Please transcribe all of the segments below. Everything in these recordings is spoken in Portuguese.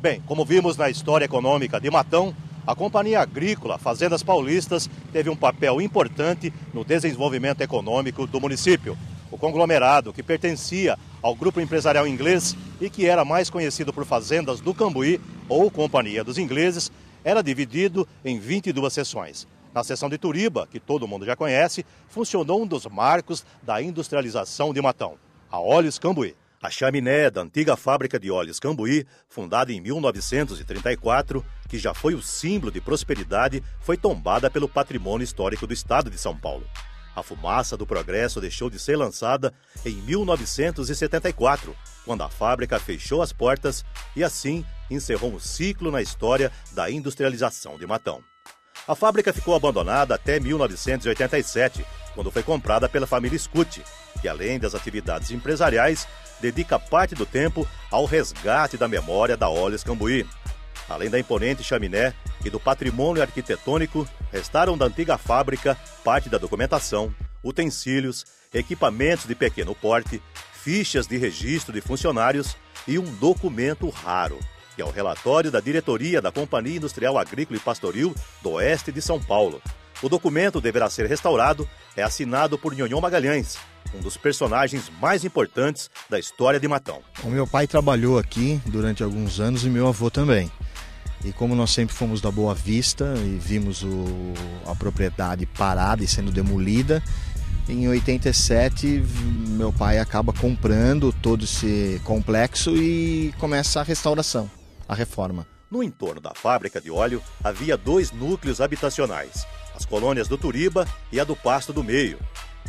Bem, como vimos na história econômica de Matão, a Companhia Agrícola Fazendas Paulistas teve um papel importante no desenvolvimento econômico do município. O conglomerado, que pertencia ao grupo empresarial inglês e que era mais conhecido por Fazendas do Cambuí ou Companhia dos Ingleses, era dividido em 22 seções. Na seção de Turiba, que todo mundo já conhece, funcionou um dos marcos da industrialização de Matão, a Óleos Cambuí. A chaminé da antiga fábrica de óleos Cambuí, fundada em 1934, que já foi o símbolo de prosperidade, foi tombada pelo patrimônio histórico do estado de São Paulo. A fumaça do progresso deixou de ser lançada em 1974, quando a fábrica fechou as portas e assim encerrou um ciclo na história da industrialização de Matão. A fábrica ficou abandonada até 1987, quando foi comprada pela família Scuti, que além das atividades empresariais, dedica parte do tempo ao resgate da memória da Óleos Cambuí. Além da imponente chaminé e do patrimônio arquitetônico, restaram da antiga fábrica parte da documentação, utensílios, equipamentos de pequeno porte, fichas de registro de funcionários e um documento raro, que é o relatório da diretoria da Companhia Industrial Agrícola e Pastoril do Oeste de São Paulo. O documento deverá ser restaurado, é assinado por Nhonhô Magalhães, um dos personagens mais importantes da história de Matão. O meu pai trabalhou aqui durante alguns anos e meu avô também. E como nós sempre fomos da Boa Vista e vimos a propriedade parada e sendo demolida, em 87 meu pai acaba comprando todo esse complexo e começa a restauração, a reforma. No entorno da fábrica de óleo havia 2 núcleos habitacionais, as colônias do Turiba e a do Pasto do Meio.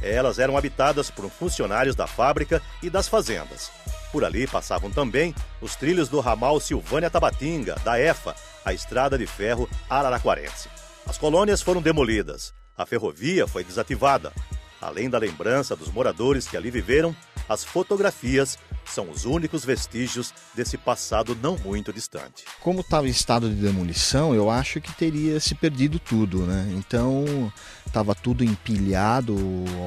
Elas eram habitadas por funcionários da fábrica e das fazendas. Por ali passavam também os trilhos do ramal Silvânia-Tabatinga, da EFA, a estrada de ferro araraquarense. As colônias foram demolidas, a ferrovia foi desativada. Além da lembrança dos moradores que ali viveram, as fotografias são os únicos vestígios desse passado não muito distante. Como estava em estado de demolição, eu acho que teria se perdido tudo, né? Então, estava tudo empilhado,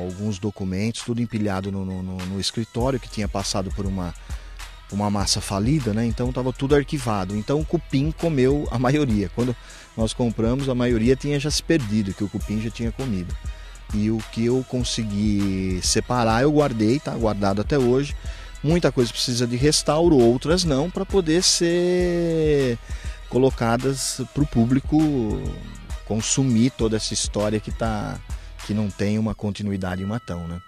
alguns documentos, tudo empilhado no escritório, que tinha passado por uma massa falida, né? Então, estava tudo arquivado. Então, o cupim comeu a maioria. Quando nós compramos, a maioria tinha já se perdido, que o cupim já tinha comido. E o que eu consegui separar, eu guardei, tá guardado até hoje. Muita coisa precisa de restauro, outras não, para poder ser colocadas para o público consumir toda essa história que não tem uma continuidade em Matão, né?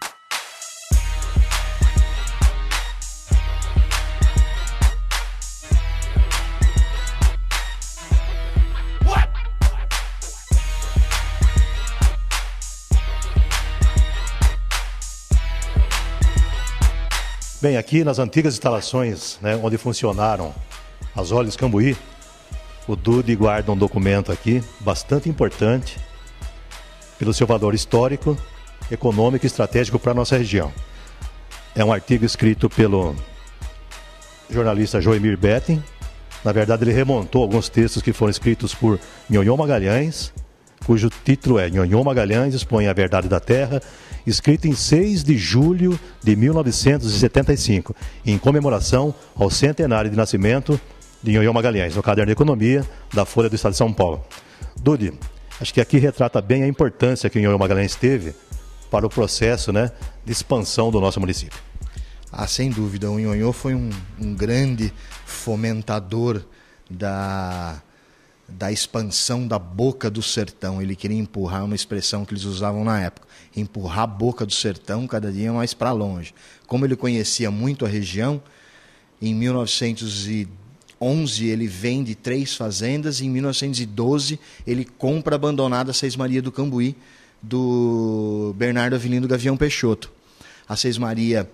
Bem, aqui nas antigas instalações, né, onde funcionaram as Óleos Cambuí, o Dude guarda um documento aqui bastante importante pelo seu valor histórico, econômico e estratégico para a nossa região. É um artigo escrito pelo jornalista Joemir Betting. Na verdade, ele remontou alguns textos que foram escritos por Nhonhô Magalhães, cujo título é Nhonhô Magalhães expõe a verdade da terra, escrito em 6 de julho de 1975, em comemoração ao centenário de nascimento de Nhonhô Magalhães, no Caderno de Economia da Folha do Estado de São Paulo. Dude, acho que aqui retrata bem a importância que Nhonhô Magalhães teve para o processo, né, de expansão do nosso município. Sem dúvida, o Nhonhô foi um grande fomentador da expansão da boca do sertão. Ele queria empurrar, uma expressão que eles usavam na época, empurrar a boca do sertão cada dia mais para longe. Como ele conhecia muito a região, em 1911 ele vende 3 fazendas e em 1912 ele compra a abandonada Seis Maria do Cambuí, do Bernardo Avelino Gavião Peixoto. A Seis Maria,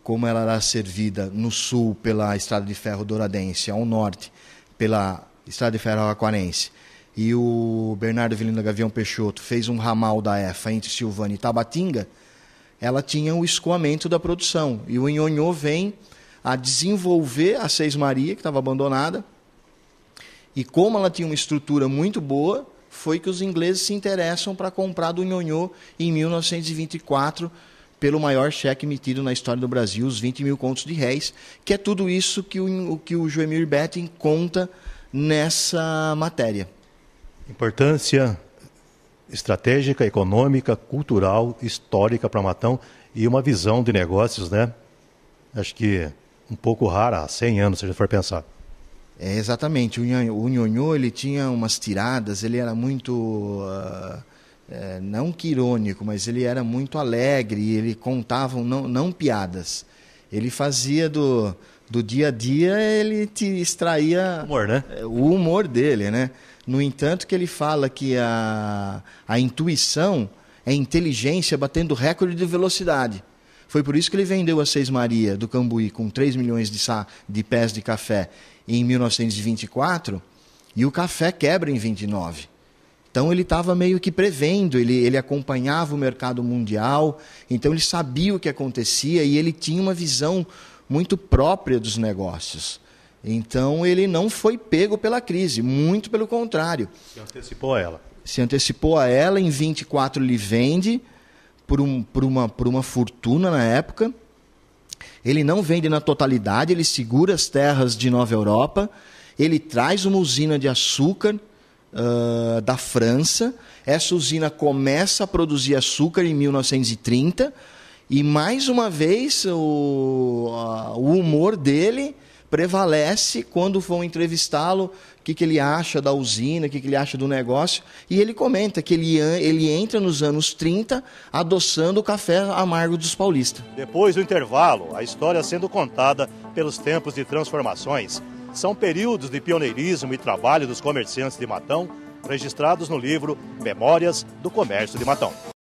como ela era servida no sul pela Estrada de Ferro Douradense, ao norte pela Estrada de Ferro Araraquarense, e o Bernardo Avelino Gavião Peixoto fez um ramal da EFA entre Silvânia e Tabatinga, ela tinha o escoamento da produção. E o Nhonhô vem a desenvolver a Seis Maria, que estava abandonada, e como ela tinha uma estrutura muito boa, foi que os ingleses se interessam para comprar do Nhonhô em 1924, pelo maior cheque emitido na história do Brasil, os 20 mil contos de réis, que é tudo isso que o Joemir Betting conta nessa matéria. Importância estratégica, econômica, cultural, histórica para Matão e uma visão de negócios, né? Acho que um pouco rara há 100 anos, se a gente for pensar. Exatamente. O Nhonhô, ele tinha umas tiradas, ele era muito, não que irônico, mas ele era muito alegre, ele contava não piadas. Ele fazia do dia a dia, ele te extraía humor, né? O humor dele, né? No entanto, que ele fala que a intuição é inteligência batendo recorde de velocidade. Foi por isso que ele vendeu a Seis Maria do Cambuí com 3 milhões de pés de café em 1924 e o café quebra em 29. Então ele estava meio que prevendo, ele acompanhava o mercado mundial, então ele sabia o que acontecia e ele tinha uma visão muito própria dos negócios. Então ele não foi pego pela crise, muito pelo contrário. Se antecipou a ela. Se antecipou a ela, em 24 ele vende por uma fortuna na época. Ele não vende na totalidade, ele segura as terras de Nova Europa, ele traz uma usina de açúcar da França. Essa usina começa a produzir açúcar em 1930 e, mais uma vez, o humor dele prevalece quando vão entrevistá-lo, o que ele acha da usina, o que ele acha do negócio, e ele comenta que ele entra nos anos 30 adoçando o café amargo dos paulistas. Depois do intervalo, a história sendo contada pelos tempos de transformações. São períodos de pioneirismo e trabalho dos comerciantes de Matão, registrados no livro Memórias do Comércio de Matão.